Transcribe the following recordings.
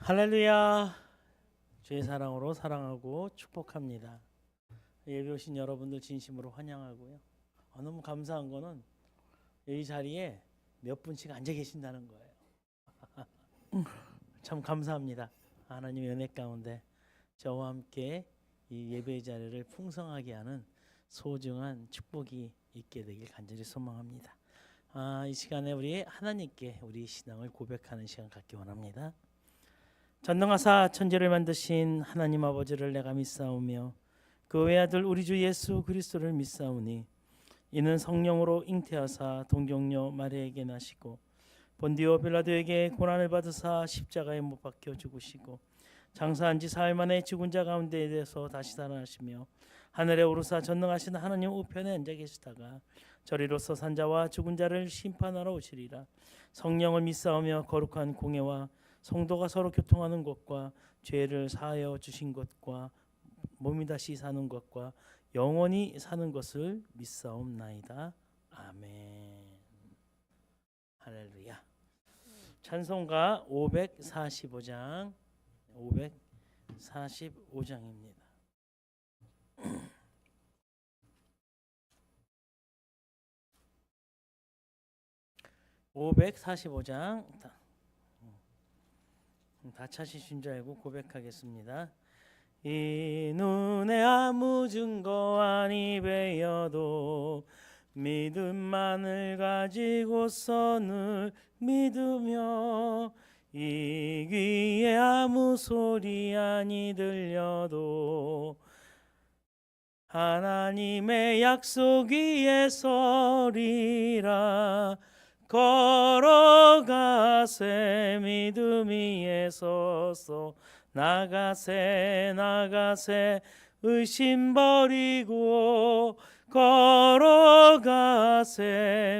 할렐루야. 주의 사랑으로 사랑하고 축복합니다. 예배 오신 여러분들 진심으로 환영하고요. 너무 감사한 거는 이 자리에 몇 분씩 앉아 계신다는 거예요. 참 감사합니다. 하나님의 은혜 가운데 저와 함께 이 예배 자리를 풍성하게 하는 소중한 축복이 있게 되길 간절히 소망합니다. 이 시간에 우리 하나님께 우리 신앙을 고백하는 시간 갖기 원합니다. 전능하사 천지를 만드신 하나님 아버지를 내가 믿사오며 그 외아들 우리 주 예수 그리스도를 믿사오니 이는 성령으로 잉태하사 동정녀 마리아에게 나시고 본디오 빌라도에게 고난을 받으사 십자가에 못 박혀 죽으시고 장사한 지 사흘 만에 죽은 자 가운데에서 다시 살아나시며 하늘에 오르사 전능하신 하나님 우편에 앉아 계시다가 저리로서 산자와 죽은 자를 심판하러 오시리라. 성령을 믿사오며 거룩한 공예와 성도가 서로 교통하는 것과 죄를 사하여 주신 것과 몸이 다시 사는 것과 영원히 사는 것을 믿사옵나이다. 아멘. 할렐루야. 찬송가 545장 545장입니다. 545장 다 찾으신 줄 알고 고백하겠습니다. 이 눈에 아무 증거 아니 베어도 믿음만을 가지고서는 믿으며 이 귀에 아무 소리 아니 들려도 하나님의 약속 위에 서리라. 걸어가세 믿음 위에 서서 나가세 의심 버리고 걸어가세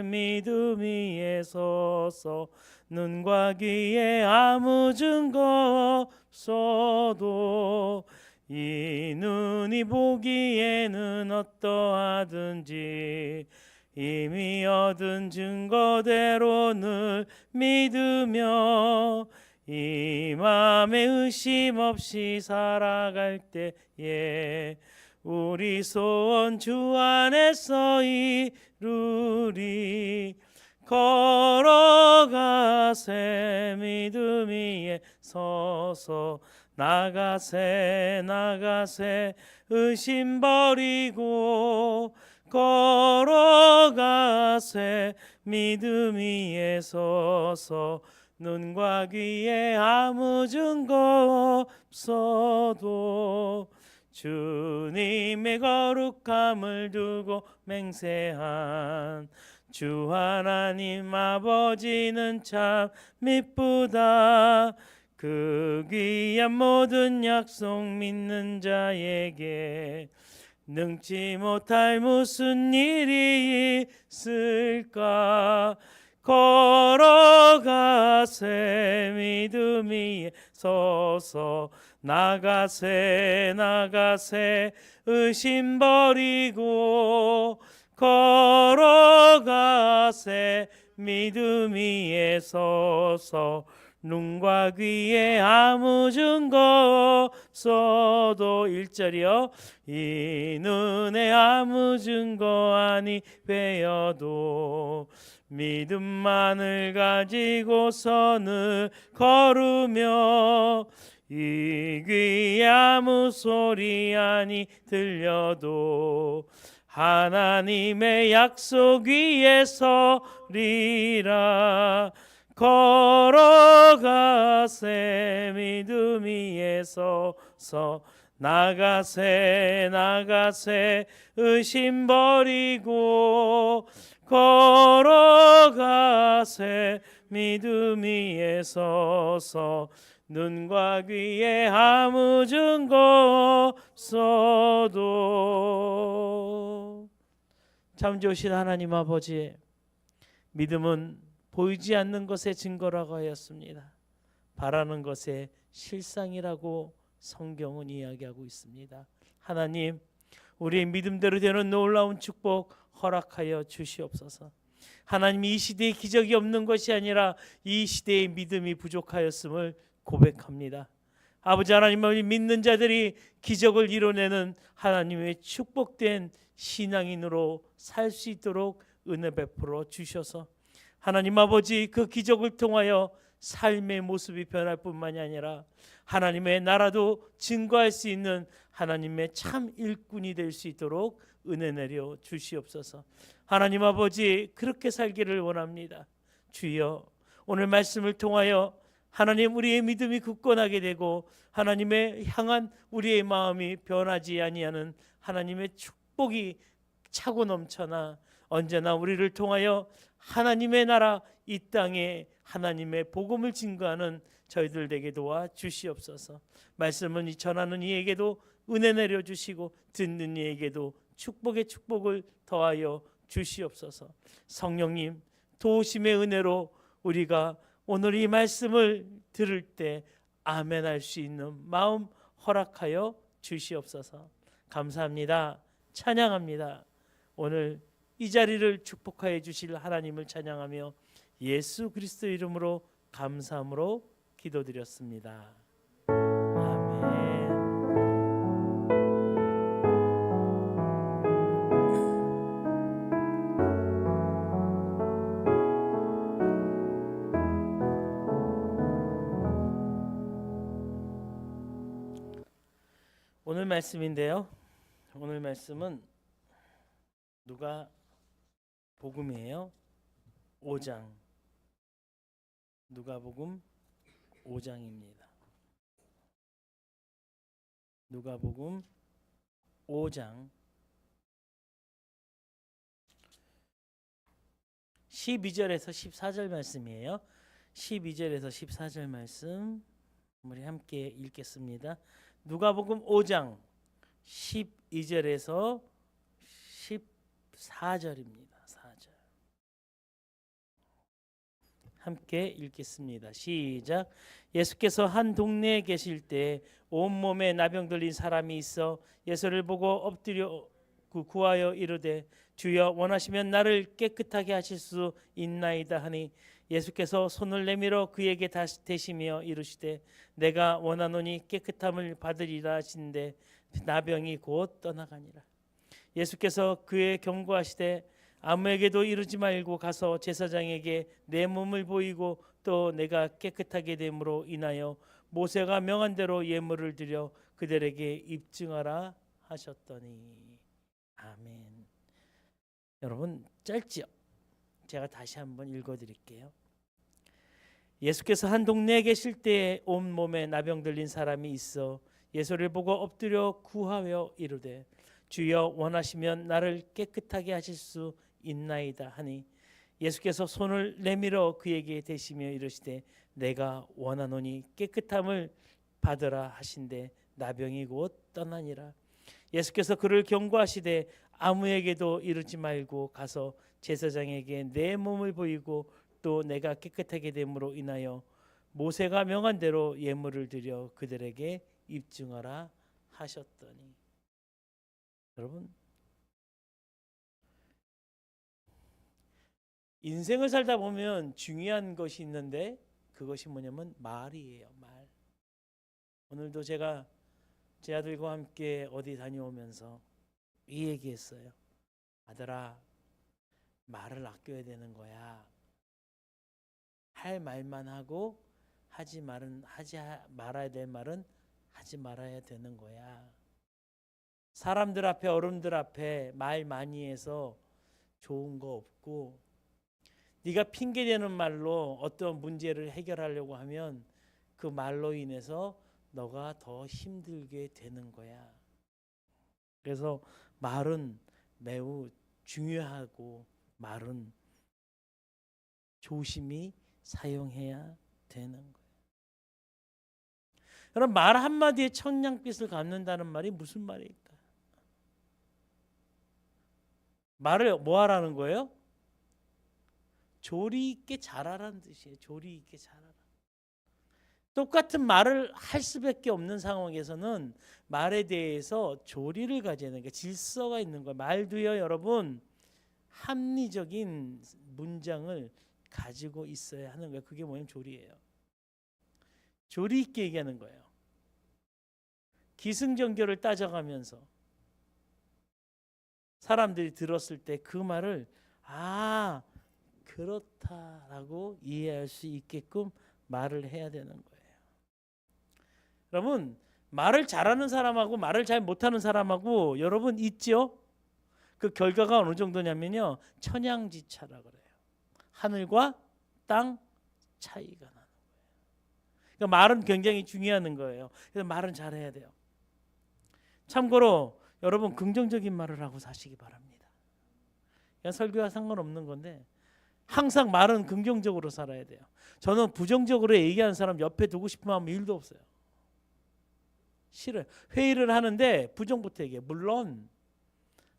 믿음 위에 서서 눈과 귀에 아무 증거 없어도 이 눈이 보기에는 어떠하든지 이미 얻은 증거대로 늘 믿으며 이 맘에 의심 없이 살아갈 때에 우리 소원 주 안에서 이루리. 걸어가세 믿음 위에 서서 나가세 의심 버리고 걸어가세 믿음 위에 서서 눈과 귀에 아무 증거 없어도 주님의 거룩함을 두고 맹세한 주 하나님 아버지는 참 미쁘다. 그 귀한 모든 약속 믿는 자에게 능치 못할 무슨 일이 있을까. 걸어가세 믿음 위에 서서 나가세 의심 버리고 걸어가세 믿음 위에 서서 눈과 귀에 아무 증거 없어도 1절이요 이 눈에 아무 증거 아니 되어도 믿음만을 가지고 선을 걸으며 이 귀에 아무 소리 아니 들려도 하나님의 약속 위에 서리라. 걸어가세 믿음 위에 서서 나가세 의심 버리고 걸어가세 믿음 위에 서서 눈과 귀에 아무 증거 없어도. 참 좋으신 하나님 아버지, 믿음은 보이지 않는 것의 증거라고 하였습니다. 바라는 것의 실상이라고 성경은 이야기하고 있습니다. 하나님, 우리의 믿음대로 되는 놀라운 축복 허락하여 주시옵소서. 하나님, 이 시대에 기적이 없는 것이 아니라 이 시대의 믿음이 부족하였음을 고백합니다. 아버지 하나님, 우리 믿는 자들이 기적을 이뤄내는 하나님의 축복된 신앙인으로 살 수 있도록 은혜 베풀어 주셔서 하나님 아버지, 그 기적을 통하여 삶의 모습이 변할 뿐만이 아니라 하나님의 나라도 증거할 수 있는 하나님의 참 일꾼이 될 수 있도록 은혜 내려 주시옵소서. 하나님 아버지, 그렇게 살기를 원합니다. 주여, 오늘 말씀을 통하여 하나님, 우리의 믿음이 굳건하게 되고 하나님의 향한 우리의 마음이 변하지 아니하는 하나님의 축복이 차고 넘쳐나 언제나 우리를 통하여 하나님의 나라 이 땅에 하나님의 복음을 증거하는 저희들 되게 도와 주시옵소서. 말씀을 전하는 이에게도 은혜 내려 주시고 듣는 이에게도 축복의 축복을 더하여 주시옵소서. 성령님, 도우심의 은혜로 우리가 오늘 이 말씀을 들을 때 아멘 할 수 있는 마음 허락하여 주시옵소서. 감사합니다. 찬양합니다. 오늘 이 자리를 축복하여 주실 하나님을 찬양하며 예수 그리스도 이름으로 감사함으로 기도드렸습니다. 아멘. 오늘 말씀인데요. 오늘 말씀은 누가복음이에요. 5장. 누가복음 5장입니다. 누가복음 5장 12절에서 14절 말씀이에요. 12절에서 14절 말씀 우리 함께 읽겠습니다. 누가복음 5장 12절에서 14절입니다. 4절. 함께 읽겠습니다. 시작. 예수께서 한 동네에 계실 때 온몸에 나병 들린 사람이 있어 예수를 보고 엎드려 구하여 이르되 주여 원하시면 나를 깨끗하게 하실 수 있나이다 하니 예수께서 손을 내밀어 그에게 대시며 이르시되 내가 원하노니 깨끗함을 받으리라 하신데 나병이 곧 떠나가니라. 예수께서 그에 경고하시되 아무에게도 이르지 말고 가서 제사장에게 내 몸을 보이고 또 내가 깨끗하게 됨으로 인하여 모세가 명한 대로 예물을 드려 그들에게 입증하라 하셨더니. 아멘. 여러분 짧지요? 제가 다시 한번 읽어드릴게요. 예수께서 한 동네에 계실 때에 온 몸에 나병 들린 사람이 있어 예수를 보고 엎드려 구하여 이르되 주여 원하시면 나를 깨끗하게 하실 수 있나이다 하니 예수께서 손을 내밀어 그에게 대시며 이르시되 내가 원하노니 깨끗함을 받으라 하신대 나병이 곧 떠나니라. 예수께서 그를 경고하시되 아무에게도 이르지 말고 가서 제사장에게 내 몸을 보이고 또 내가 깨끗하게 됨으로 인하여 모세가 명한 대로 예물을 드려 그들에게 입증하라 하셨더니. 여러분 인생을 살다 보면 중요한 것이 있는데 그것이 뭐냐면 말이에요. 말. 오늘도 제가 제 아들과 함께 어디 다녀오면서 이 얘기했어요. 아들아, 말을 아껴야 되는 거야. 할 말만 하고 하지 말아야 될 말은 하지 말아야 되는 거야. 사람들 앞에 어른들 앞에 말 많이 해서 좋은 거 없고 네가 핑계대는 말로 어떤 문제를 해결하려고 하면 그 말로 인해서 너가 더 힘들게 되는 거야. 그래서 말은 매우 중요하고 말은 조심히 사용해야 되는 거예요. 여러분 말 한마디에 천냥빚을 갚는다는 말이 무슨 말일까? 말을 뭐 하라는 거예요? 조리 있게 잘하라는 뜻이에요. 조리 있게 잘하라. 똑같은 말을 할 수밖에 없는 상황에서는 말에 대해서 조리를 가져야 되는 게 질서가 있는 거예요. 말도요, 여러분 합리적인 문장을 가지고 있어야 하는 거예요. 그게 뭐냐면 조리예요. 조리 있게 얘기하는 거예요. 기승전결을 따져가면서 사람들이 들었을 때 그 말을 그렇다라고 이해할 수 있게끔 말을 해야 되는 거예요. 여러분 말을 잘하는 사람하고 말을 잘 못하는 사람하고 여러분 있죠? 그 결과가 어느 정도냐면요, 천양지차라 그래요. 하늘과 땅 차이가 나는 거예요. 그러니까 말은 굉장히 중요한 거예요. 그래서 말은 잘해야 돼요. 참고로 여러분 긍정적인 말을 하고 사시기 바랍니다. 그냥 설교와 상관없는 건데 항상 말은 긍정적으로 살아야 돼요. 저는 부정적으로 얘기하는 사람 옆에 두고 싶은 마음 1도 없어요. 싫어요. 회의를 하는데 부정부터 얘기해요. 물론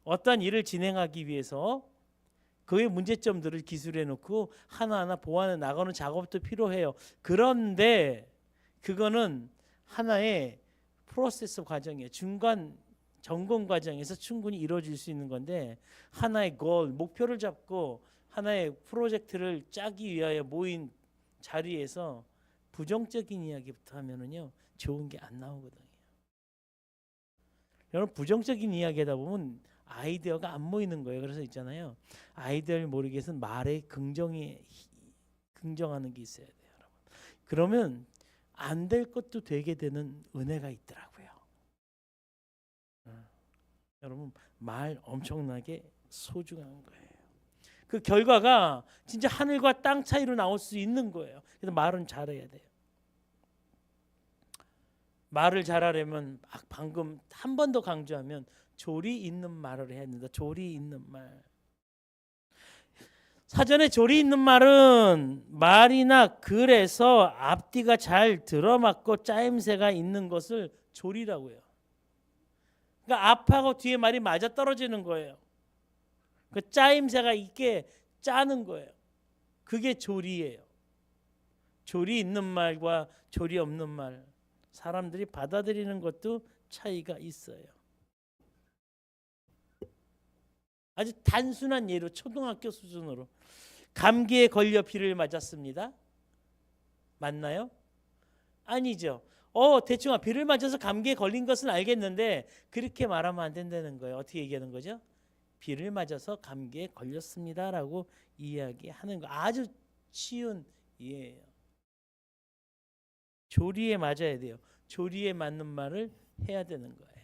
어떤 일을 진행하기 위해서 그의 문제점들을 기술해 놓고 하나하나 보완해 나가는 작업도 필요해요. 그런데 그거는 하나의 프로세스 과정이에요. 중간 점검 과정에서 충분히 이루어질 수 있는 건데 하나의 목표를 잡고 하나의 프로젝트를 짜기 위하여 모인 자리에서 부정적인 이야기부터 하면은요 좋은 게 안 나오거든요. 여러분 부정적인 이야기하다 보면 아이디어가 안 모이는 거예요. 그래서 있잖아요. 아이디어를 모르기 위해서는 말에 긍정하는 게 있어야 돼요. 여러분. 그러면 안 될 것도 되게 되는 은혜가 있더라고요. 여러분 말 엄청나게 소중한 거예요. 그 결과가 진짜 하늘과 땅 차이로 나올 수 있는 거예요. 그래서 말은 잘해야 돼요. 말을 잘하려면 방금 한 번 더 강조하면 조리 있는 말을 해야 된다. 조리 있는 말. 사전에 조리 있는 말은 말이나 글에서 앞뒤가 잘 들어맞고 짜임새가 있는 것을 조리라고 해요. 그러니까 앞하고 뒤에 말이 맞아 떨어지는 거예요. 그 짜임새가 있게 짜는 거예요. 그게 조리예요. 조리 있는 말과 조리 없는 말, 사람들이 받아들이는 것도 차이가 있어요. 아주 단순한 예로 초등학교 수준으로 감기에 걸려 비를 맞았습니다. 맞나요? 아니죠. 대충 비를 맞아서 감기에 걸린 것은 알겠는데 그렇게 말하면 안 된다는 거예요. 어떻게 얘기하는 거죠? 비를 맞아서 감기에 걸렸습니다라고 이야기하는 거. 아주 쉬운 이해예요. 조리에 맞아야 돼요. 조리에 맞는 말을 해야 되는 거예요.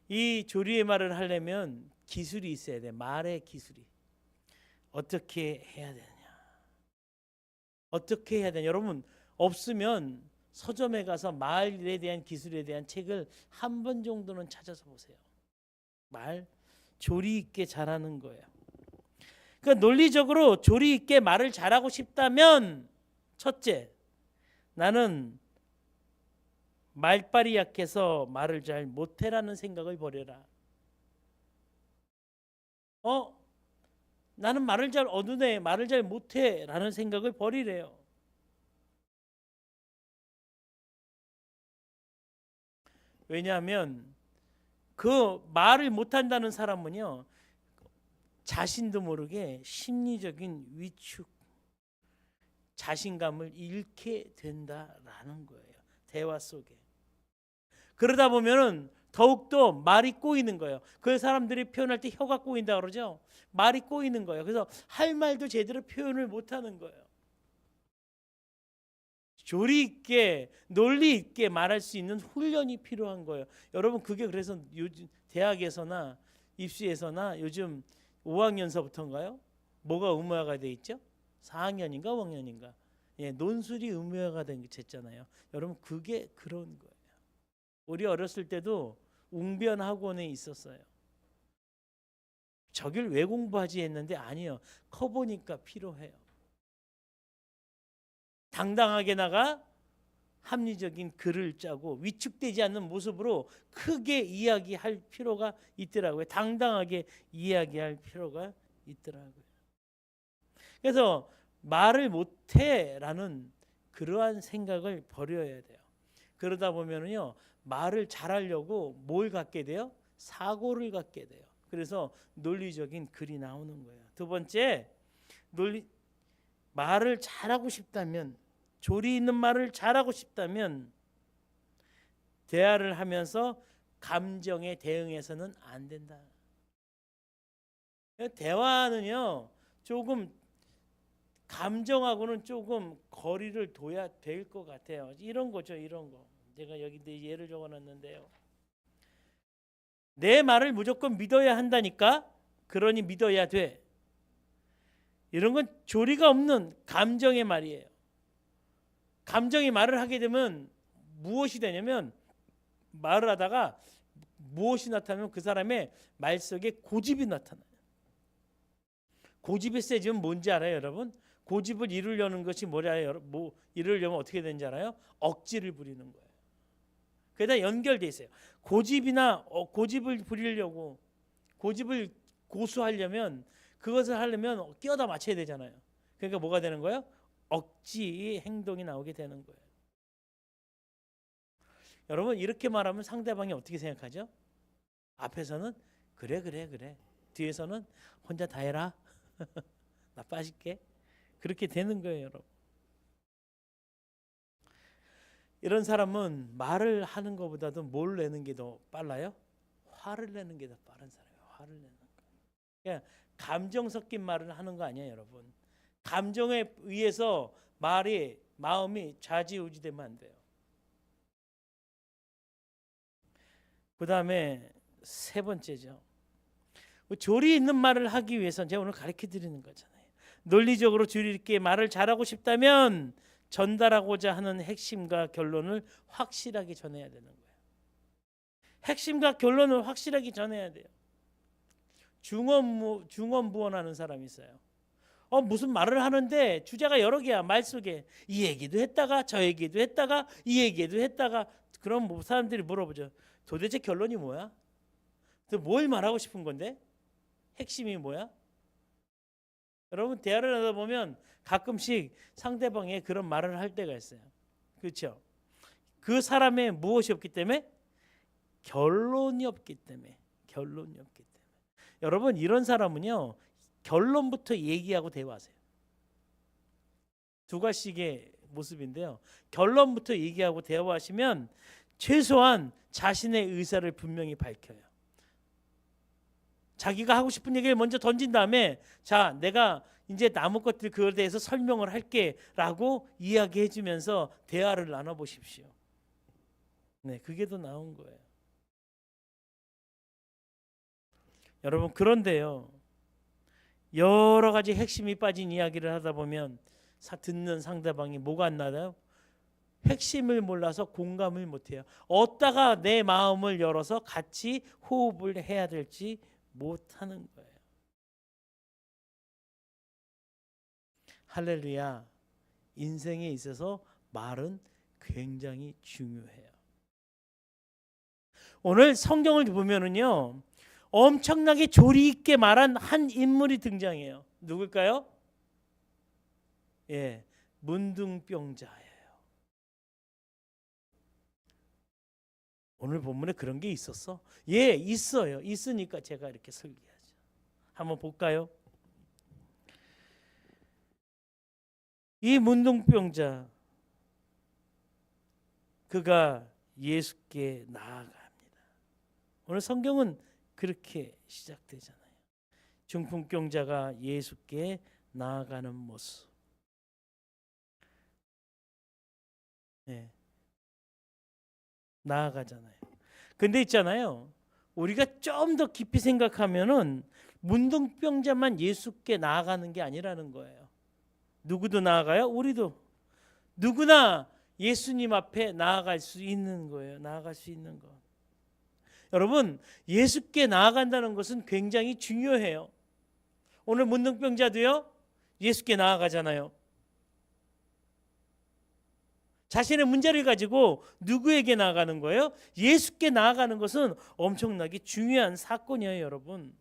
이 조리의 말을 하려면 기술이 있어야 돼. 말의 기술이. 어떻게 해야 되느냐. 어떻게 해야 되냐. 여러분 없으면 서점에 가서 말에 대한 기술에 대한 책을 한 번 정도는 찾아서 보세요. 말 조리 있게 잘하는 거예요. 그러니까 논리적으로 조리 있게 말을 잘하고 싶다면 첫째, 나는 말빨이 약해서 말을 잘 못해라는 생각을 버려라. 나는 말을 잘 어두네, 말을 잘 못해라는 생각을 버리래요. 왜냐하면 그 말을 못한다는 사람은요, 자신도 모르게 심리적인 위축, 자신감을 잃게 된다라는 거예요. 대화 속에. 그러다 보면은 더욱더 말이 꼬이는 거예요. 그 사람들이 표현할 때 혀가 꼬인다 그러죠. 말이 꼬이는 거예요. 그래서 할 말도 제대로 표현을 못하는 거예요. 조리 있게 논리 있게 말할 수 있는 훈련이 필요한 거예요. 여러분 그게 그래서 요즘 대학에서나 입시에서나 요즘 5학년서부터인가요? 뭐가 의무화가 돼 있죠? 4학년인가 5학년인가? 예, 논술이 의무화가 됐잖아요. 여러분 그게 그런 거예요. 우리 어렸을 때도 웅변 학원에 있었어요. 저길 왜 공부하지 했는데 아니요. 커 보니까 필요해요. 당당하게 나가 합리적인 글을 짜고 위축되지 않는 모습으로 크게 이야기할 필요가 있더라고요. 당당하게 이야기할 필요가 있더라고요. 그래서 말을 못해라는 그러한 생각을 버려야 돼요. 그러다 보면은요, 말을 잘하려고 뭘 갖게 돼요? 사고를 갖게 돼요. 그래서 논리적인 글이 나오는 거예요. 두 번째, 말을 잘하고 싶다면, 조리 있는 말을 잘하고 싶다면 대화를 하면서 감정에 대응해서는 안 된다. 대화는요, 조금 감정하고는 조금 거리를 둬야 될 것 같아요. 이런 거죠, 이런 거. 제가 여기 예를 적어놨는데요. 내 말을 무조건 믿어야 한다니까. 그러니 믿어야 돼. 이런 건 조리가 없는 감정의 말이에요. 감정이 말을 하게 되면 무엇이 되냐면 말을 하다가 무엇이 나타나면 그 사람의 말 속에 고집이 나타나요. 고집이 세지면 뭔지 알아요, 여러분? 고집을 이루려는 것이 뭐냐요? 이루려면 어떻게 되는지 알아요? 억지를 부리는 거예요. 그러다 연결돼 있어요. 고집을 부리려고 고집을 고수하려면 그것을 하려면 끼어다 맞춰야 되잖아요. 그러니까 뭐가 되는 거예요? 억지 행동이 나오게 되는 거예요. 여러분 이렇게 말하면 상대방이 어떻게 생각하죠? 앞에서는 그래. 뒤에서는 혼자 다 해라. 나 빠질게. 그렇게 되는 거예요, 여러분. 이런 사람은 말을 하는 것보다도 뭘 내는 게 더 빨라요? 화를 내는 게 더 빠른 사람이에요. 화를 내는 거. 그러니까 감정 섞인 말을 하는 거 아니에요, 여러분. 감정에 의해서 마음이 좌지우지되면 안 돼요. 그 다음에 세 번째죠. 조리 있는 말을 하기 위해서는 제가 오늘 가르쳐 드리는 거잖아요. 논리적으로 조리 있게 말을 잘하고 싶다면 전달하고자 하는 핵심과 결론을 확실하게 전해야 되는 거예요. 핵심과 결론을 확실하게 전해야 돼요. 중언부언하는 사람이 있어요. 무슨 말을 하는데 주제가 여러 개야. 말 속에 이 얘기도 했다가 저 얘기도 했다가 이 얘기도 했다가. 그럼 사람들이 물어보죠. 도대체 결론이 뭐야? 뭘 말하고 싶은 건데? 핵심이 뭐야? 여러분 대화를 하다 보면 가끔씩 상대방의 그런 말을 할 때가 있어요. 그렇죠? 그 사람의 무엇이 없기 때문에? 결론이 없기 때문에. 여러분 이런 사람은요. 결론부터 얘기하고 대화하세요. 두 가지의 모습인데요. 결론부터 얘기하고 대화하시면 최소한 자신의 의사를 분명히 밝혀요. 자기가 하고 싶은 얘기를 먼저 던진 다음에 자, 내가 이제 남은 것들 그거에 대해서 설명을 할게 라고 이야기해 주면서 대화를 나눠보십시오. 네, 그게 더 나은 거예요. 여러분 그런데요. 여러 가지 핵심이 빠진 이야기를 하다 보면 듣는 상대방이 뭐가 안 나요? 핵심을 몰라서 공감을 못해요. 어디다가 내 마음을 열어서 같이 호흡을 해야 될지 못하는 거예요. 할렐루야. 인생에 있어서 말은 굉장히 중요해요. 오늘 성경을 보면은요, 엄청나게 조리 있게 말한 한 인물이 등장해요. 누굴까요? 예, 문둥병자예요. 오늘 본문에 그런 게 있었어? 예, 있어요. 있으니까 제가 이렇게 설계하죠. 한번 볼까요? 이 문둥병자, 그가 예수께 나아갑니다. 오늘 성경은 그렇게 시작되잖아요. 중풍병자가 예수께 나아가는 모습. 네. 나아가잖아요. 근데 있잖아요. 우리가 좀 더 깊이 생각하면은 문둥병자만 예수께 나아가는 게 아니라는 거예요. 누구도 나아가요? 우리도. 누구나 예수님 앞에 나아갈 수 있는 거예요. 나아갈 수 있는 것. 여러분, 예수께 나아간다는 것은 굉장히 중요해요. 오늘 문둥병자도요, 예수께 나아가잖아요. 자신의 문제를 가지고 누구에게 나아가는 거예요? 예수께 나아가는 것은 엄청나게 중요한 사건이에요, 여러분.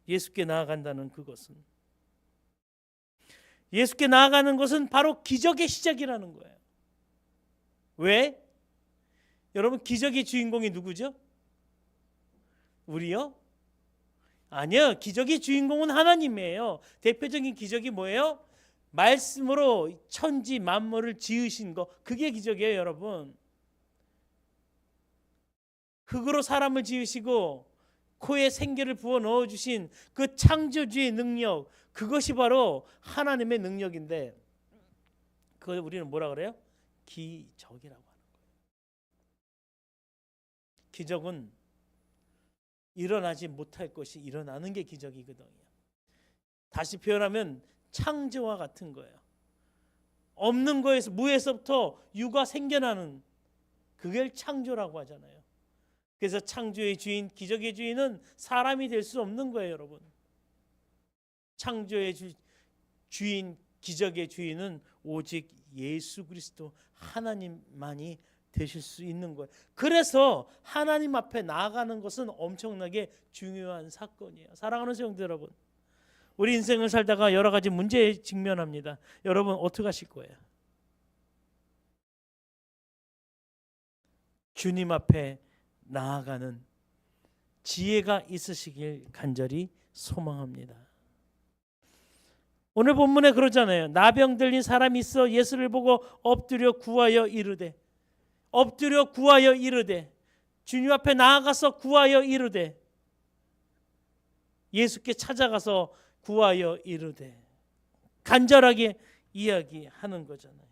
예수께 나아간다는 그것은. 예수께 나아가는 것은 바로 기적의 시작이라는 거예요. 왜? 여러분, 기적의 주인공이 누구죠? 우리요? 아니요. 기적의 주인공은 하나님이에요. 대표적인 기적이 뭐예요? 말씀으로 천지 만물을 지으신 거, 그게 기적이에요, 여러분. 흙으로 사람을 지으시고 코에 생기를 부어 넣어 주신 그 창조주의 능력, 그것이 바로 하나님의 능력인데, 그걸 우리는 뭐라 그래요? 기적이라고 하는 거예요. 기적은 일어나지 못할 것이 일어나는 게 기적이거든요. 다시 표현하면 창조와 같은 거예요. 없는 거에서, 무에서부터 유가 생겨나는, 그게 창조라고 하잖아요. 그래서 창조의 주인, 기적의 주인은 사람이 될 수 없는 거예요, 여러분. 창조의 주인, 기적의 주인은 오직 예수 그리스도 하나님만이 되실 수 있는 거예요. 그래서 하나님 앞에 나아가는 것은 엄청나게 중요한 사건이에요. 사랑하는 성도 여러분, 우리 인생을 살다가 여러 가지 문제에 직면합니다. 여러분 어떻게 하실 거예요? 주님 앞에 나아가는 지혜가 있으시길 간절히 소망합니다. 오늘 본문에 그러잖아요. 나병 들린 사람이 있어 예수를 보고 엎드려 구하여 이르되, 엎드려 구하여 이르되, 주님 앞에 나아가서 구하여 이르되, 예수께 찾아가서 구하여 이르되, 간절하게 이야기하는 거잖아요.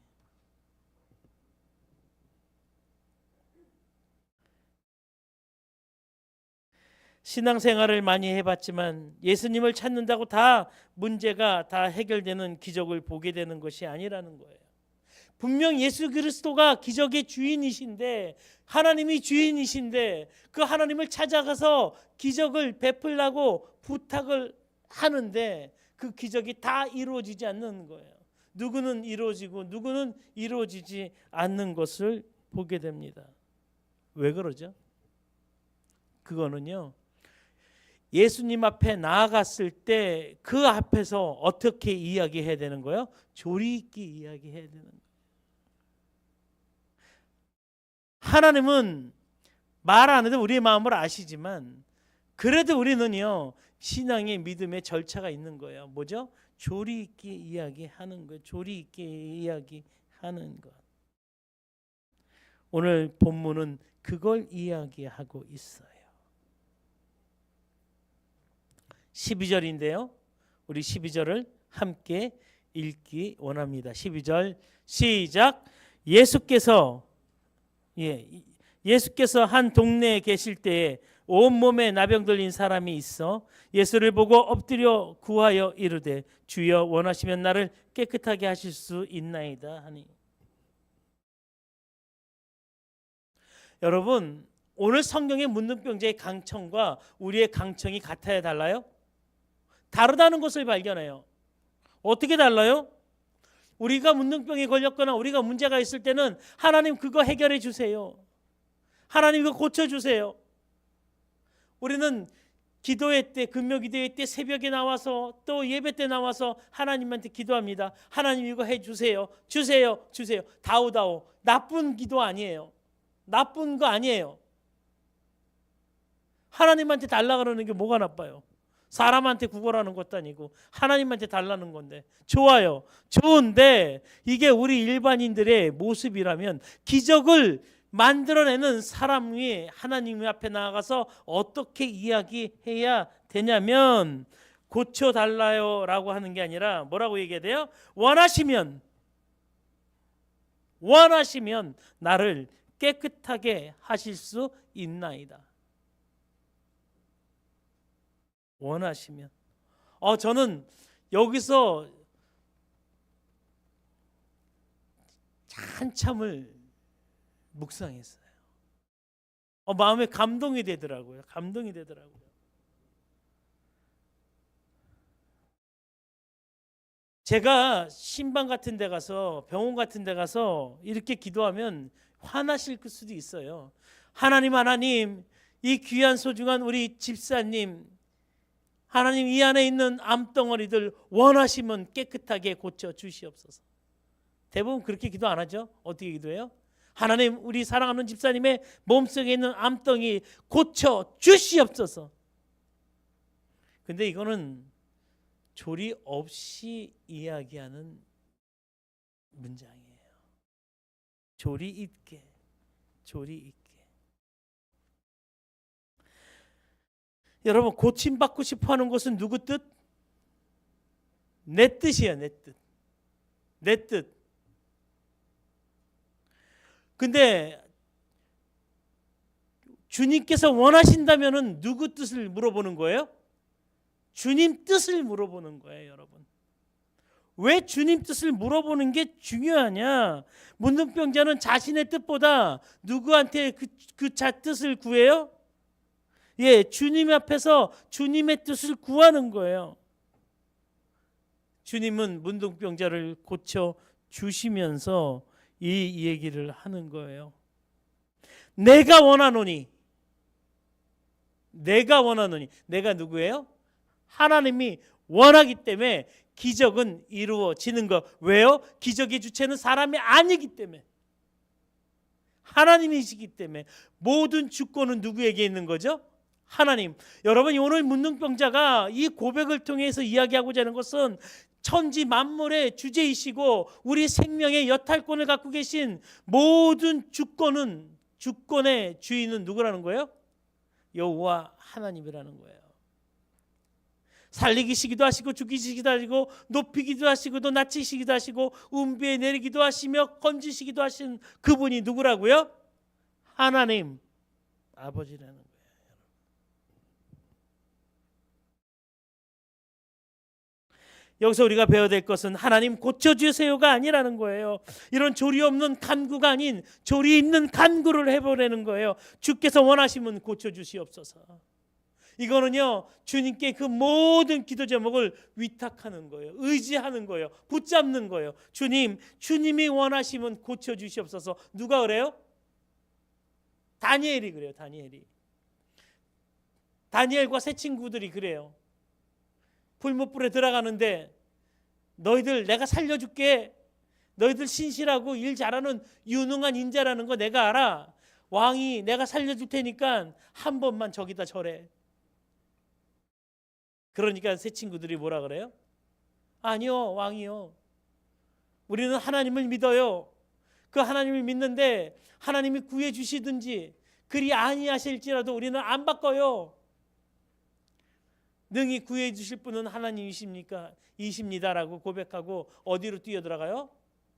신앙생활을 많이 해봤지만 예수님을 찾는다고 다 문제가 다 해결되는 기적을 보게 되는 것이 아니라는 거예요. 분명 예수 그리스도가 기적의 주인이신데, 하나님이 주인이신데, 그 하나님을 찾아가서 기적을 베풀라고 부탁을 하는데 그 기적이 다 이루어지지 않는 거예요. 누구는 이루어지고 누구는 이루어지지 않는 것을 보게 됩니다. 왜 그러죠? 그거는요, 예수님 앞에 나아갔을 때 그 앞에서 어떻게 이야기해야 되는 거예요? 조리 있게 이야기해야 되는 거예요. 하나님은 말 안 해도 우리의 마음을 아시지만, 그래도 우리는요, 신앙의 믿음의 절차가 있는 거예요. 뭐죠? 조리 있게 이야기하는 것, 조리 있게 이야기하는 것. 오늘 본문은 그걸 이야기하고 있어요. 12절인데요. 우리 12절을 함께 읽기 원합니다. 12절 시작. 예수께서 한 동네에 계실 때에 온몸에 나병 들린 사람이 있어 예수를 보고 엎드려 구하여 이르되 주여 원하시면 나를 깨끗하게 하실 수 있나이다 하니. 여러분, 오늘 성경의 문둥병자의 강청과 우리의 강청이 같아야 달라요? 다르다는 것을 발견해요. 어떻게 달라요? 우리가 문둥병에 걸렸거나 우리가 문제가 있을 때는 하나님 그거 해결해 주세요. 하나님 이거 고쳐주세요. 우리는 기도회 때, 금요 기도회 때 새벽에 나와서 또 예배 때 나와서 하나님한테 기도합니다. 하나님 이거 해주세요. 주세요. 주세요. 다오다오. 나쁜 기도 아니에요. 나쁜 거 아니에요. 하나님한테 달라 그러는 게 뭐가 나빠요? 사람한테 구걸하는 것도 아니고 하나님한테 달라는 건데 좋아요. 좋은데 이게 우리 일반인들의 모습이라면 기적을 만들어내는 사람이 하나님 앞에 나아가서 어떻게 이야기해야 되냐면 고쳐달라요 라고 하는 게 아니라 뭐라고 얘기해야 돼요? 원하시면 나를 깨끗하게 하실 수 있나이다. 원하시면. 저는 여기서 한참을 묵상했어요. 마음에 감동이 되더라고요. 감동이 되더라고요. 제가 신방 같은 데 가서 병원 같은 데 가서 이렇게 기도하면 화나실 수도 있어요. 하나님 이 귀한 소중한 우리 집사님 하나님 이 안에 있는 암덩어리들 원하시면 깨끗하게 고쳐 주시옵소서. 대부분 그렇게 기도 안 하죠. 어떻게 기도해요? 하나님 우리 사랑하는 집사님의 몸속에 있는 암덩이 고쳐 주시옵소서. 근데 이거는 조리 없이 이야기하는 문장이에요. 조리 있게. 여러분 고침받고 싶어하는 것은 누구 뜻? 내 뜻이에요. 내 뜻. 근데 주님께서 원하신다면은 누구 뜻을 물어보는 거예요? 주님 뜻을 물어보는 거예요, 여러분. 왜 주님 뜻을 물어보는 게 중요하냐? 문둥병자는 자신의 뜻보다 누구한테 그 뜻을 구해요? 주님 앞에서 주님의 뜻을 구하는 거예요. 주님은 문둥병자를 고쳐 주시면서 이 얘기를 하는 거예요. 내가 원하노니. 내가 누구예요? 하나님이 원하기 때문에 기적은 이루어지는 거. 왜요? 기적의 주체는 사람이 아니기 때문에. 하나님이시기 때문에. 모든 주권은 누구에게 있는 거죠? 하나님. 여러분 오늘 문둥병자가 이 고백을 통해서 이야기하고자 하는 것은 천지 만물의 주제이시고 우리 생명의 여탈권을 갖고 계신 모든 주권의 주인은 누구라는 거예요? 여호와 하나님이라는 거예요. 살리시기도 하시고 죽이시기도 하시고 높이기도 하시고 또 낮추시기도 하시고 운비에 내리기도 하시며 건지시기도 하신 그분이 누구라고요? 하나님 아버지라는 거예요. 여기서 우리가 배워야 될 것은 하나님 고쳐주세요가 아니라는 거예요. 이런 조리 없는 간구가 아닌 조리 있는 간구를 해보라는 거예요. 주께서 원하시면 고쳐주시옵소서. 이거는요 주님께 그 모든 기도 제목을 위탁하는 거예요. 의지하는 거예요. 붙잡는 거예요. 주님이 원하시면 고쳐주시옵소서. 누가 그래요? 다니엘이 그래요. 다니엘과 세 친구들이 그래요. 풀무불에 들어가는데 너희들 내가 살려줄게. 너희들 신실하고 일 잘하는 유능한 인자라는 거 내가 알아. 왕이 내가 살려줄 테니까 한 번만 저기다 절해. 그러니까 세 친구들이 뭐라 그래요? 아니요 왕이요, 우리는 하나님을 믿어요. 그 하나님을 믿는데 하나님이 구해 주시든지 그리 아니하실지라도 우리는 안 바꿔요. 능히 구해 주실 분은 하나님이십니까? 이십니다라고 고백하고 어디로 뛰어들어가요?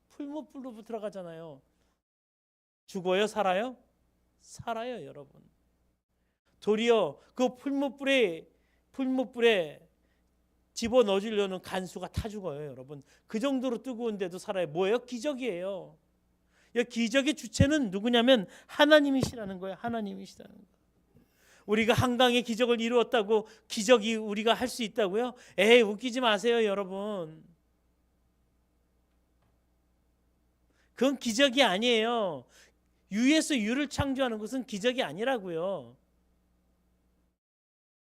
풀무불로 들어가잖아요. 죽어요? 살아요? 살아요, 여러분. 도리어 그 풀무불에 집어 넣어주려는 간수가 타 죽어요, 여러분. 그 정도로 뜨거운데도 살아요. 뭐예요? 기적이에요. 이 기적의 주체는 누구냐면 하나님이시라는 거예요. 하나님이시라는 거예요. 우리가 한강의 기적을 이루었다고 기적이 우리가 할 수 있다고요? 에이, 웃기지 마세요, 여러분. 그건 기적이 아니에요. 유에서 유를 창조하는 것은 기적이 아니라고요.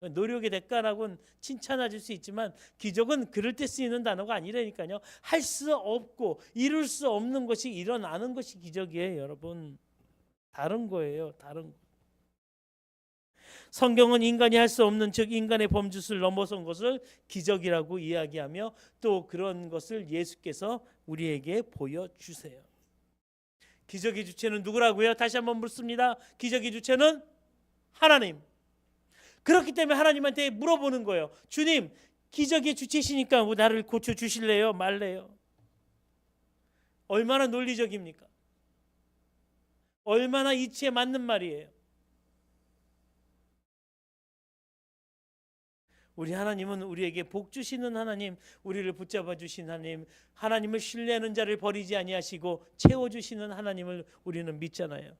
노력의 대가라고는 칭찬해 수 있지만 기적은 그럴 때 쓰이는 단어가 아니라니까요. 할 수 없고 이룰 수 없는 것이 일어나는 것이 기적이에요, 여러분. 다른 거예요. 다른 거. 성경은 인간이 할 수 없는, 즉 인간의 범주를 넘어선 것을 기적이라고 이야기하며 또 그런 것을 예수께서 우리에게 보여주세요. 기적의 주체는 누구라고요? 다시 한번 묻습니다. 기적의 주체는 하나님. 그렇기 때문에 하나님한테 물어보는 거예요. 주님, 기적의 주체시니까 나를 고쳐주실래요? 말래요? 얼마나 논리적입니까? 얼마나 이치에 맞는 말이에요. 우리 하나님은 우리에게 복 주시는 하나님, 우리를 붙잡아 주신 하나님, 하나님을 신뢰하는 자를 버리지 아니하시고 채워주시는 하나님을 우리는 믿잖아요.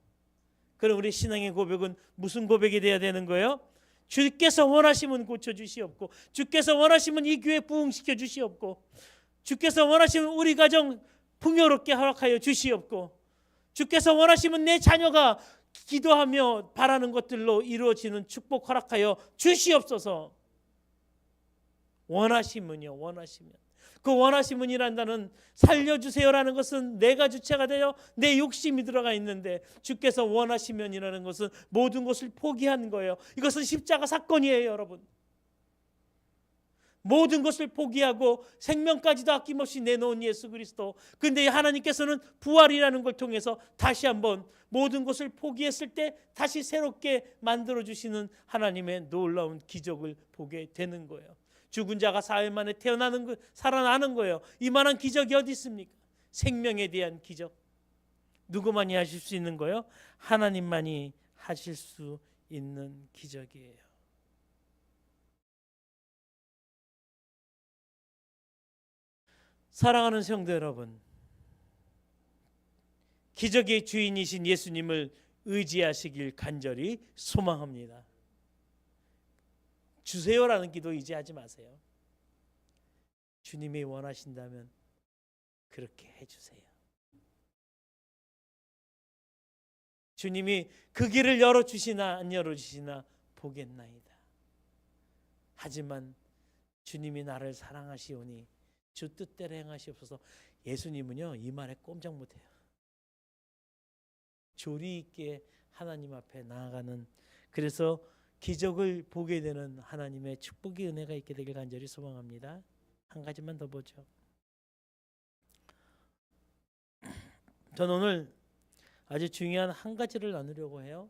그럼 우리 신앙의 고백은 무슨 고백이 돼야 되는 거예요? 주께서 원하시면 고쳐주시옵고, 주께서 원하시면 이 교회 부흥시켜 주시옵고, 주께서 원하시면 우리 가정 풍요롭게 허락하여 주시옵고, 주께서 원하시면 내 자녀가 기도하며 바라는 것들로 이루어지는 축복 허락하여 주시옵소서. 원하시면요, 원하시면. 그 원하시면이라는 단어는 살려주세요라는 것은 내가 주체가 되어 내 욕심이 들어가 있는데, 주께서 원하시면이라는 것은 모든 것을 포기한 거예요. 이것은 십자가 사건이에요, 여러분. 모든 것을 포기하고 생명까지도 아낌없이 내놓은 예수 그리스도. 그런데 하나님께서는 부활이라는 걸 통해서 다시 한번 모든 것을 포기했을 때 다시 새롭게 만들어주시는 하나님의 놀라운 기적을 보게 되는 거예요. 죽은 자가 사흘 만에 살아나는 거예요. 이만한 기적이 어디 있습니까? 생명에 대한 기적. 누구만이 하실 수 있는 거예요? 하나님만이 하실 수 있는 기적이에요. 사랑하는 성도 여러분, 기적의 주인이신 예수님을 의지하시길 간절히 소망합니다. 주세요라는 기도 이제 하지 마세요. 주님이 원하신다면 그렇게 해주세요. 주님이 그 길을 열어주시나 안 열어주시나 보겠나이다. 하지만 주님이 나를 사랑하시오니 주 뜻대로 행하시옵소서. 예수님은요, 이 말에 꼼짝 못해요. 조리 있게 하나님 앞에 나아가는, 그래서 기적을 보게 되는 하나님의 축복의 은혜가 있게 되길 간절히 소망합니다. 한 가지만 더 보죠. 저는 오늘 아주 중요한 한 가지를 나누려고 해요.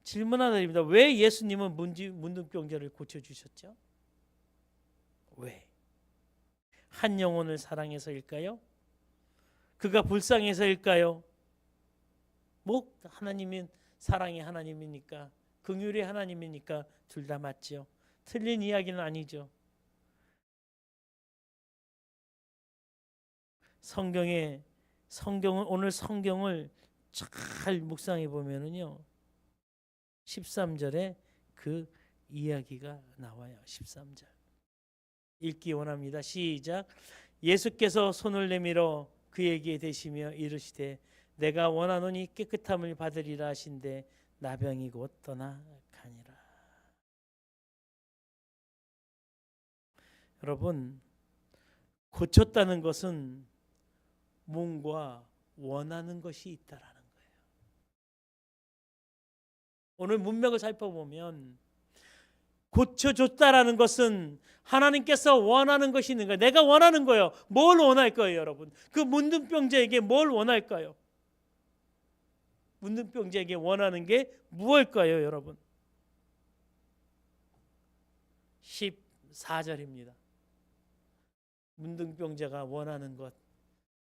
질문 하나 드립니다. 왜 예수님은 문둥병자를 고쳐주셨죠? 왜? 한 영혼을 사랑해서일까요? 그가 불쌍해서일까요? 뭐 하나님은 사랑의 하나님이니까, 긍휼의 하나님이니까 둘 다 맞죠. 틀린 이야기는 아니죠. 오늘 성경을 잘 묵상해 보면은요, 13절에 그 이야기가 나와요. 13절 읽기 원합니다. 시작. 예수께서 손을 내밀어 그에게 대시며 이르시되 내가 원하노니 깨끗함을 받으리라 하신대 나병이 곧 떠나가니라. 여러분, 고쳤다는 것은 뭔가 원하는 것이 있다라는 거예요. 오늘 문맥을 살펴보면 고쳐줬다라는 것은 하나님께서 원하는 것이 있는 거예요. 내가 원하는 거예요. 뭘 원할 거예요, 여러분? 그 문둥병자에게 뭘 원할까요? 문둥병자에게 원하는 게 무엇일까요, 여러분? 14절입니다. 문둥병자가 원하는 것,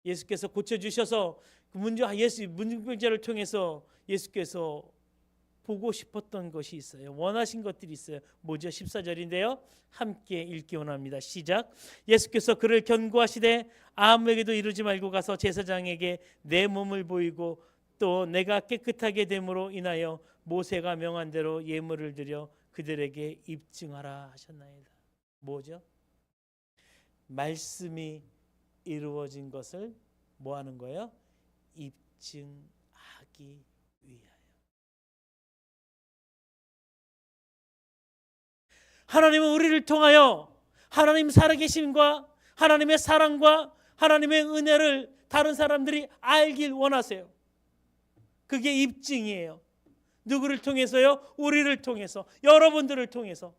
예수께서 고쳐주셔서 문둥병자를 통해서 예수께서 보고 싶었던 것이 있어요. 원하신 것들이 있어요. 뭐죠? 14절인데요. 함께 읽기 원합니다. 시작. 예수께서 그를 견고하시되 아무에게도 이루지 말고 가서 제사장에게 내 몸을 보이고 또 내가 깨끗하게 됨으로 인하여 모세가 명한 대로 예물을 드려 그들에게 입증하라 하셨나이다. 뭐죠? 말씀이 이루어진 것을 뭐 하는 거예요? 입증하기 위하여. 하나님은 우리를 통하여 하나님 살아계심과 하나님의 사랑과 하나님의 은혜를 다른 사람들이 알길 원하세요. 그게 입증이에요. 누구를 통해서요? 우리를 통해서, 여러분들을 통해서.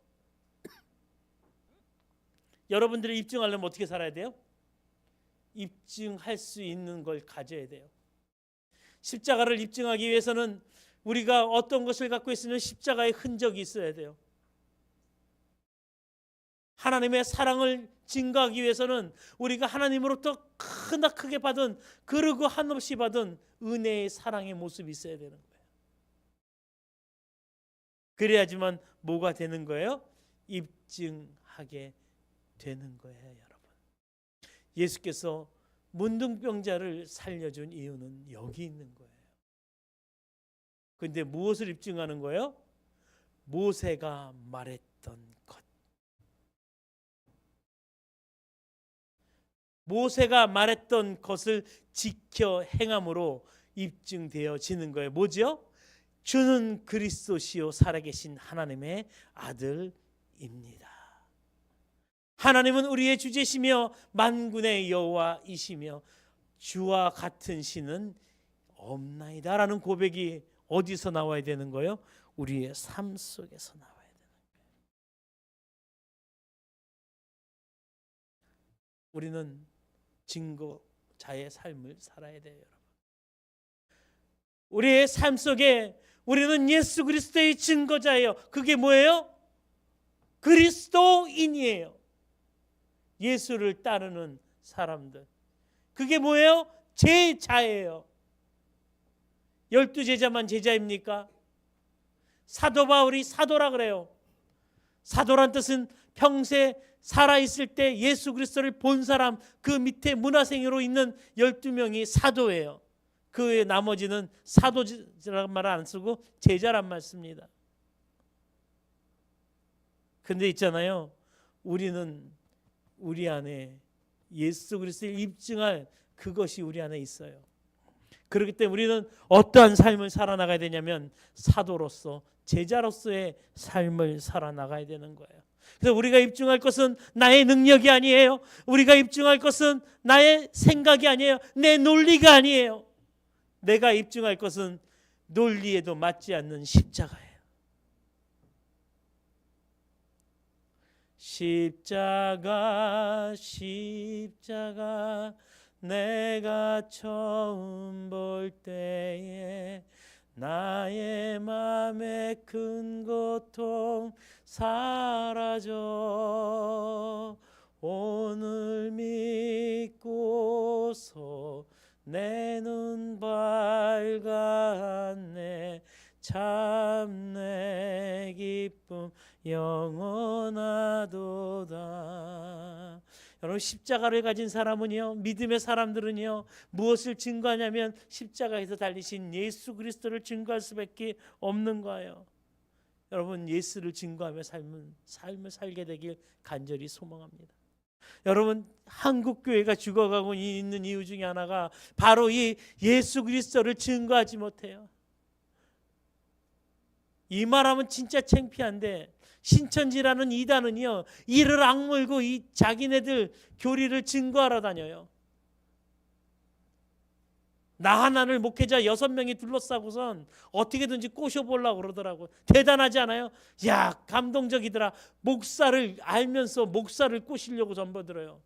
여러분들을 입증하려면 어떻게 살아야 돼요? 입증할 수 있는 걸 가져야 돼요. 십자가를 입증하기 위해서는 우리가 어떤 것을 갖고 있으면 십자가의 흔적이 있어야 돼요. 하나님의 사랑을 증거하기 위해서는 우리가 하나님으로부터 크게 받은, 그르고 한없이 받은 은혜의 사랑의 모습이 있어야 되는 거예요. 그래야지만 뭐가 되는 거예요? 입증하게 되는 거예요, 여러분. 예수께서 문둥병자를 살려준 이유는 여기 있는 거예요. 그런데 무엇을 입증하는 거예요? 모세가 말했던 것. 모세가 말했던 것을 지켜 행함으로 입증되어지는 거예요. 뭐죠? 주는 그리스도시요 살아계신 하나님의 아들입니다. 하나님은 우리의 주제시며 만군의 여호와이시며 주와 같은 신은 없나이다 라는 고백이 어디서 나와야 되는 거예요? 우리의 삶 속에서 나와야 되는 거예요. 우리는 증거자의 삶을 살아야 돼요, 여러분. 우리의 삶 속에 우리는 예수 그리스도의 증거자예요. 그게 뭐예요? 그리스도인이에요. 예수를 따르는 사람들. 그게 뭐예요? 제자예요. 12제자만 제자입니까? 사도 바울이 사도라 그래요. 사도란 뜻은 평생 살아있을 때 예수 그리스도를 본 사람, 그 밑에 문화생으로 있는 12명이 사도예요. 그 외에 나머지는 사도라는 말을 안 쓰고 제자란 말 씁니다. 근데 있잖아요, 우리는 우리 안에 예수 그리스도를 입증할 그것이 우리 안에 있어요. 그렇기 때문에 우리는 어떠한 삶을 살아나가야 되냐면 사도로서, 제자로서의 삶을 살아나가야 되는 거예요. 그래서 우리가 입증할 것은 나의 능력이 아니에요. 우리가 입증할 것은 나의 생각이 아니에요. 내 논리가 아니에요. 내가 입증할 것은 논리에도 맞지 않는 십자가예요. 십자가, 십자가, 내가 처음 볼 때에 나의 맘의 큰 고통 사라져. 오늘 믿고서 내 눈 밝았네. 참 내 기쁨 영원하도다. 여러분, 십자가를 가진 사람은요, 믿음의 사람들은요, 무엇을 증거하냐면 십자가에서 달리신 예수 그리스도를 증거할 수밖에 없는 거예요. 여러분, 예수를 증거하며 삶을 살게 되길 간절히 소망합니다. 여러분, 한국 교회가 죽어가고 있는 이유 중에 하나가 바로 이 예수 그리스도를 증거하지 못해요. 이 말하면 진짜 창피한데, 신천지라는 이단은요, 이를 악물고 이 자기네들 교리를 증거하러 다녀요. 나 하나를 목회자 6명이 둘러싸고선 어떻게든지 꼬셔보려고 그러더라고요. 대단하지 않아요? 야, 감동적이더라. 목사를 알면서 목사를 꼬시려고 전보들어요.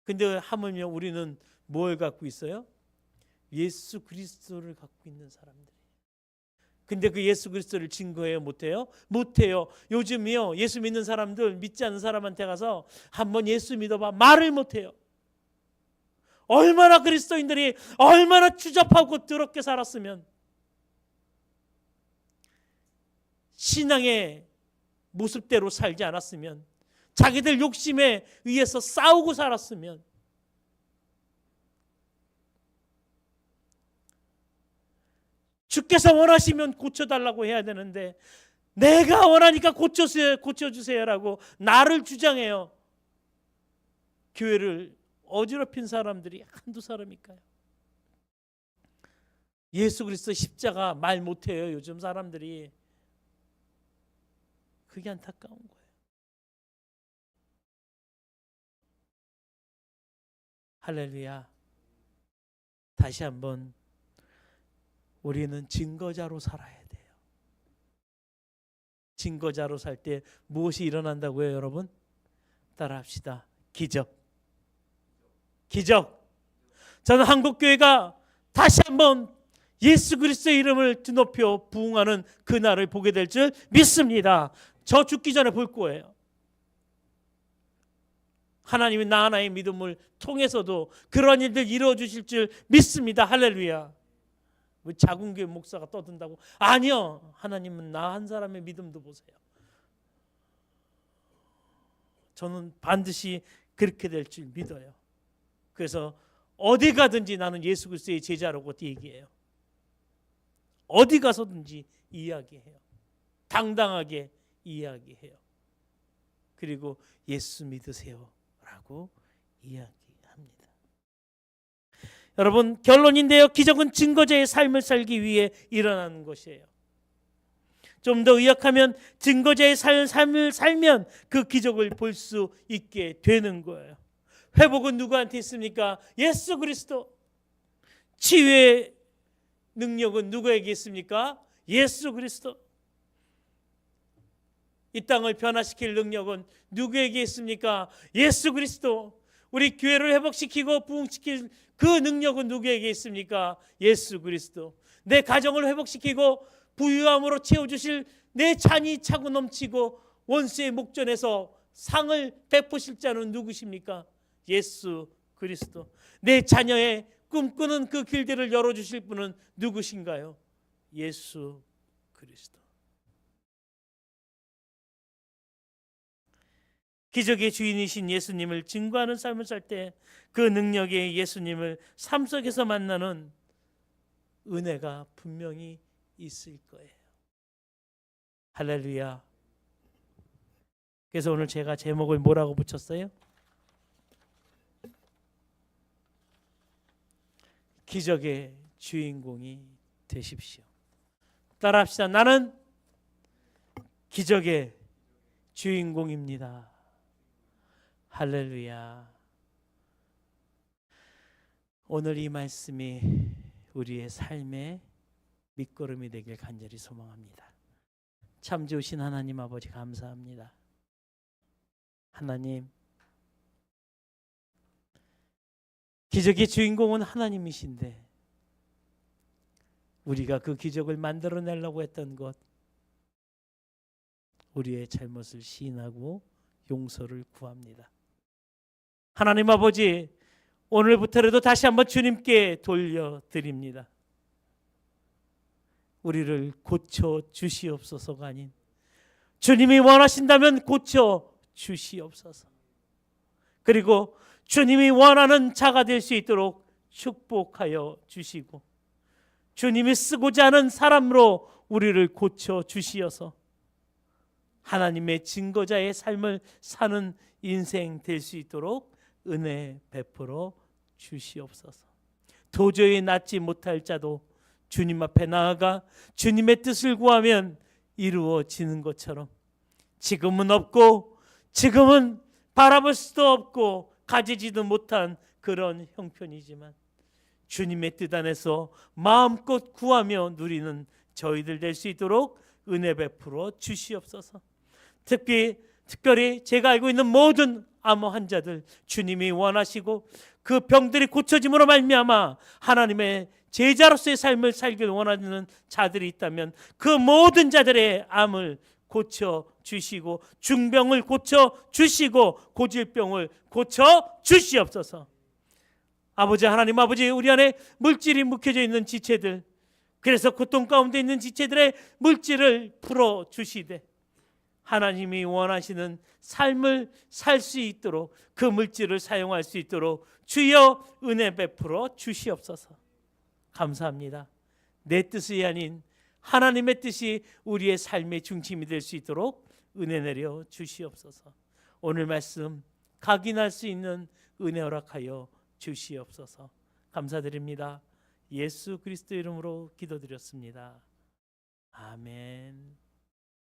근데 하물며 우리는 뭘 갖고 있어요? 예수 그리스도를 갖고 있는 사람들. 근데 그 예수 그리스도를 증거해요? 못해요? 못해요. 요즘이요, 예수 믿는 사람들, 믿지 않는 사람한테 가서 한번 예수 믿어봐, 말을 못해요. 얼마나 그리스도인들이 얼마나 추잡하고 더럽게 살았으면, 신앙의 모습대로 살지 않았으면, 자기들 욕심에 의해서 싸우고 살았으면, 주께서 원하시면 고쳐달라고 해야 되는데 내가 원하니까 고쳐주세요라고 나를 주장해요. 교회를 어지럽힌 사람들이 한두 사람일까요? 예수 그리스도 십자가 말 못해요, 요즘 사람들이. 그게 안타까운 거예요. 할렐루야. 다시 한번 우리는 증거자로 살아야 돼요. 증거자로 살 때 무엇이 일어난다고요, 여러분? 따라합시다. 기적. 기적. 저는 한국교회가 다시 한번 예수 그리스도의 이름을 드높여 부흥하는 그날을 보게 될 줄 믿습니다. 저 죽기 전에 볼 거예요. 하나님이 나 하나의 믿음을 통해서도 그런 일들 이루어 주실 줄 믿습니다. 할렐루야. 왜 작은 교회 목사가 떠든다고? 아니요. 하나님은 나 한 사람의 믿음도 보세요. 저는 반드시 그렇게 될 줄 믿어요. 그래서 어디 가든지 나는 예수 그리스도의 제자라고 얘기해요. 어디 가서든지 이야기해요. 당당하게 이야기해요. 그리고 예수 믿으세요 라고 이야기합니다. 여러분, 결론인데요, 기적은 증거자의 삶을 살기 위해 일어나는 것이에요. 좀 더 의역하면 증거자의 삶을 살면 그 기적을 볼 수 있게 되는 거예요. 회복은 누구한테 있습니까? 예수 그리스도. 치유의 능력은 누구에게 있습니까? 예수 그리스도. 이 땅을 변화시킬 능력은 누구에게 있습니까? 예수 그리스도. 우리 교회를 회복시키고 부흥시킬 그 능력은 누구에게 있습니까? 예수 그리스도. 내 가정을 회복시키고 부유함으로 채워주실, 내 잔이 차고 넘치고 원수의 목전에서 상을 베푸실 자는 누구십니까? 예수 그리스도. 내 자녀의 꿈꾸는 그 길들을 열어주실 분은 누구신가요? 예수 그리스도. 기적의 주인이신 예수님을 증거하는 삶을 살 때 그 능력의 예수님을 삶 속에서 만나는 은혜가 분명히 있을 거예요. 할렐루야. 그래서 오늘 제가 제목을 뭐라고 붙였어요? 기적의 주인공이 되십시오. 따라합시다. 나는 기적의 주인공입니다. 할렐루야. 오늘 이 말씀이 우리의 삶의 밑거름이 되길 간절히 소망합니다. 참 좋으신 하나님 아버지 감사합니다. 하나님, 기적의 주인공은 하나님이신데 우리가 그 기적을 만들어내려고 했던 것, 우리의 잘못을 시인하고 용서를 구합니다. 하나님 아버지, 오늘부터라도 다시 한번 주님께 돌려드립니다. 우리를 고쳐 주시옵소서가 아닌 주님이 원하신다면 고쳐 주시옵소서. 그리고 주님이 원하는 자가 될 수 있도록 축복하여 주시고 주님이 쓰고자 하는 사람으로 우리를 고쳐 주시어서 하나님의 증거자의 삶을 사는 인생 될 수 있도록 은혜 베풀어 주시옵소서. 도저히 낫지 못할 자도 주님 앞에 나아가 주님의 뜻을 구하면 이루어지는 것처럼 지금은 없고 지금은 바라볼 수도 없고 가지지도 못한 그런 형편이지만 주님의 뜻 안에서 마음껏 구하며 누리는 저희들 될 수 있도록 은혜 베풀어 주시옵소서. 특별히 제가 알고 있는 모든 암호 환자들 주님이 원하시고 그 병들이 고쳐짐으로 말미암아 하나님의 제자로서의 삶을 살길 원하는 자들이 있다면 그 모든 자들의 암을 고쳐 주시고 중병을 고쳐 주시고 고질병을 고쳐 주시옵소서. 아버지, 하나님 아버지, 우리 안에 물질이 묵혀져 있는 지체들, 그래서 고통 가운데 있는 지체들의 물질을 풀어주시되 하나님이 원하시는 삶을 살 수 있도록 그 물질을 사용할 수 있도록 주여 은혜 베풀어 주시옵소서. 감사합니다. 내 뜻이 아닌 하나님의 뜻이 우리의 삶의 중심이 될 수 있도록 은혜 내려 주시옵소서. 오늘 말씀 각인할 수 있는 은혜 허락하여 주시옵소서. 감사드립니다. 예수 그리스도 이름으로 기도드렸습니다. 아멘.